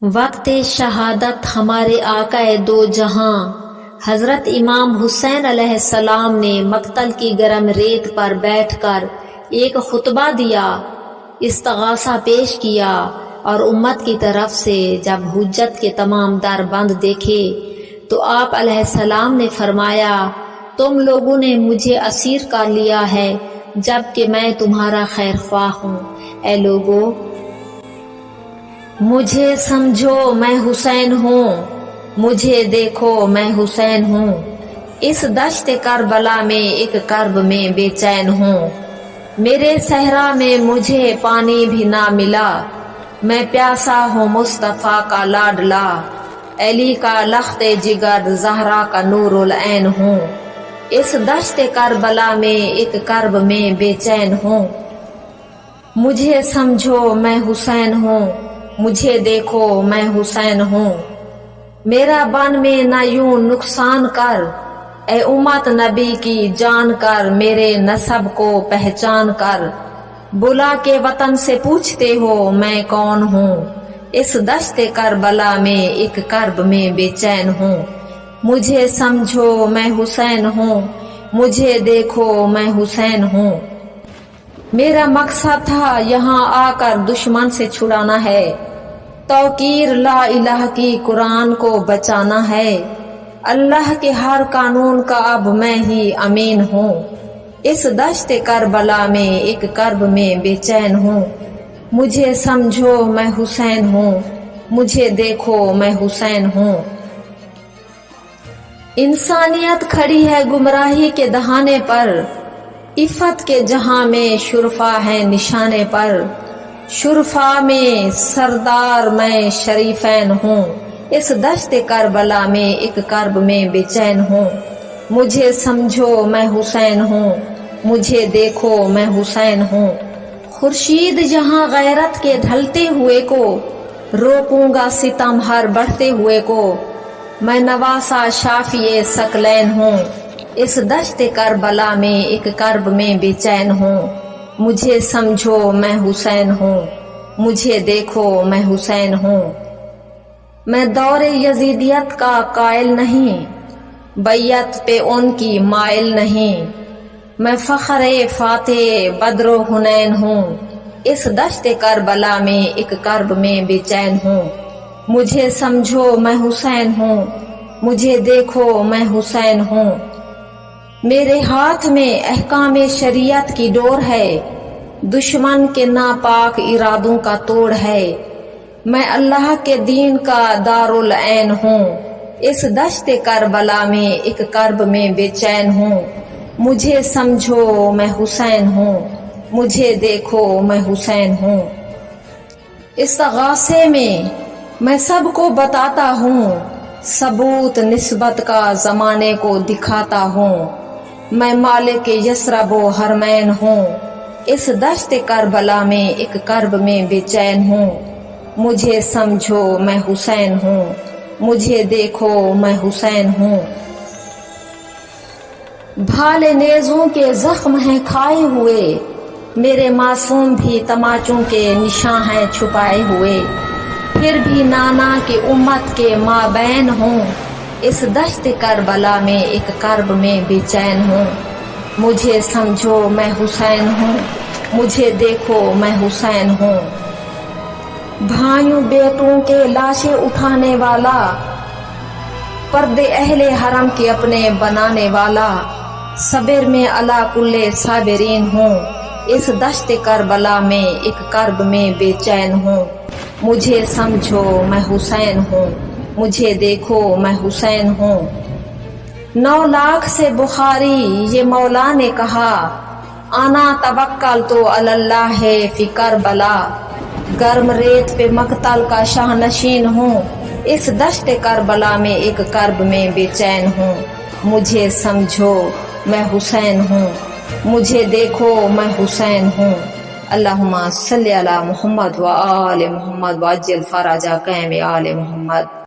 وقت شہادت ہمارے آقا دو جہاں حضرت امام حسین علیہ السلام نے مقتل کی گرم ریت پر بیٹھ کر ایک خطبہ دیا، استغاثہ پیش کیا اور امت کی طرف سے جب حجت کے تمام در بند دیکھے تو آپ علیہ السلام نے فرمایا، تم لوگوں نے مجھے اسیر کر لیا ہے جبکہ میں تمہارا خیر خواہ ہوں۔ اے لوگو، مجھے سمجھو میں حسین ہوں، مجھے دیکھو میں حسین ہوں۔ اس دشت کربلا میں ایک کرب میں بے چین ہوں، میرے صحرا میں مجھے پانی بھی نہ ملا، میں پیاسا ہوں مصطفیٰ کا لاڈلا، علی کا لخت جگر زہرا کا نور العین ہوں۔ اس دشت کربلا میں ایک کرب میں بے چین ہوں، مجھے سمجھو میں حسین ہوں، مجھے دیکھو میں حسین ہوں۔ میرا بن میں نہ یوں نقصان کر، اے امت نبی کی جان کر، میرے نسب کو پہچان کر، بلا کے وطن سے پوچھتے ہو میں کون ہوں۔ اس دشت کربلا میں ایک کرب میں بے چین ہوں، مجھے سمجھو میں حسین ہوں، مجھے دیکھو میں حسین ہوں۔ میرا مقصد تھا یہاں آ کر دشمن سے چھڑانا ہے، توقیر لا الہ کی قرآن کو بچانا ہے، اللہ کے ہر قانون کا اب میں ہی امین ہوں۔ اس دشت کربلا میں ایک کرب میں بے چین ہوں، مجھے سمجھو میں حسین ہوں، مجھے دیکھو میں حسین ہوں۔ انسانیت کھڑی ہے گمراہی کے دہانے پر، عفت کے جہاں میں شرفا ہے نشانے پر، شرفا میں سردار میں شریفین ہوں۔ اس دشت کربلا میں ایک کرب میں بے چین ہوں، مجھے سمجھو میں حسین ہوں، مجھے دیکھو میں حسین ہوں۔ خورشید جہاں غیرت کے ڈھلتے ہوئے کو، روکوں گا ستم ہر بڑھتے ہوئے کو، میں نواسا شافی ثقلین ہوں۔ اس دشت کربلا میں ایک کرب میں بے چین ہوں، مجھے سمجھو میں حسین ہوں، مجھے دیکھو میں حسین ہوں۔ میں دور یزیدیت کا قائل نہیں، بیعت پہ ان کی مائل نہیں، میں فخر فاتح بدر و حنین ہوں۔ اس دشت کربلا میں ایک کرب میں بے چین ہوں، مجھے سمجھو میں حسین ہوں، مجھے دیکھو میں حسین ہوں۔ میرے ہاتھ میں احکام شریعت کی ڈور ہے، دشمن کے ناپاک ارادوں کا توڑ ہے، میں اللہ کے دین کا دارالعین ہوں۔ اس دشت کربلا میں ایک کرب میں بے چین ہوں، مجھے سمجھو میں حسین ہوں، مجھے دیکھو میں حسین ہوں۔ استغاثے میں سب کو بتاتا ہوں، ثبوت نسبت کا زمانے کو دکھاتا ہوں، میں مالک یثرب و حرمین ہوں۔ اس دشت کربلا میں ایک کرب میں بے چین ہوں، مجھے سمجھو میں حسین ہوں، مجھے دیکھو میں حسین ہوں۔ بھالے نیزوں کے زخم ہیں کھائے ہوئے، میرے معصوم بھی تماچوں کے نشاں ہیں چھپائے ہوئے، پھر بھی نانا کی امت کے مابین ہوں۔ اس دشت کربلا میں ایک کرب میں بے چین ہوں، مجھے سمجھو میں حسین ہوں، مجھے دیکھو میں حسین ہوں۔ بھائیوں بیٹوں کے لاشیں اٹھانے والا، پردے اہل حرم کے اپنے بنانے والا، صبر میں علی کل صابرین ہوں۔ اس دشت کربلا میں ایک کرب میں بے چین ہوں، مجھے سمجھو میں حسین ہوں، مجھے دیکھو میں حسین ہوں۔ 9 لاکھ سے بخاری یہ مولا نے کہا، آنا توکل تو علی اللہ فی کربلا، گرم ریت پہ مقتل کا شاہ نشین ہوں۔ اس دشت کربلا میں ایک کرب میں بے چین ہوں، مجھے سمجھو میں حسین ہوں، مجھے دیکھو میں حسین ہوں۔ اللہم صلی علی محمد و آل محمد وعجل فرج قیم آل محمد۔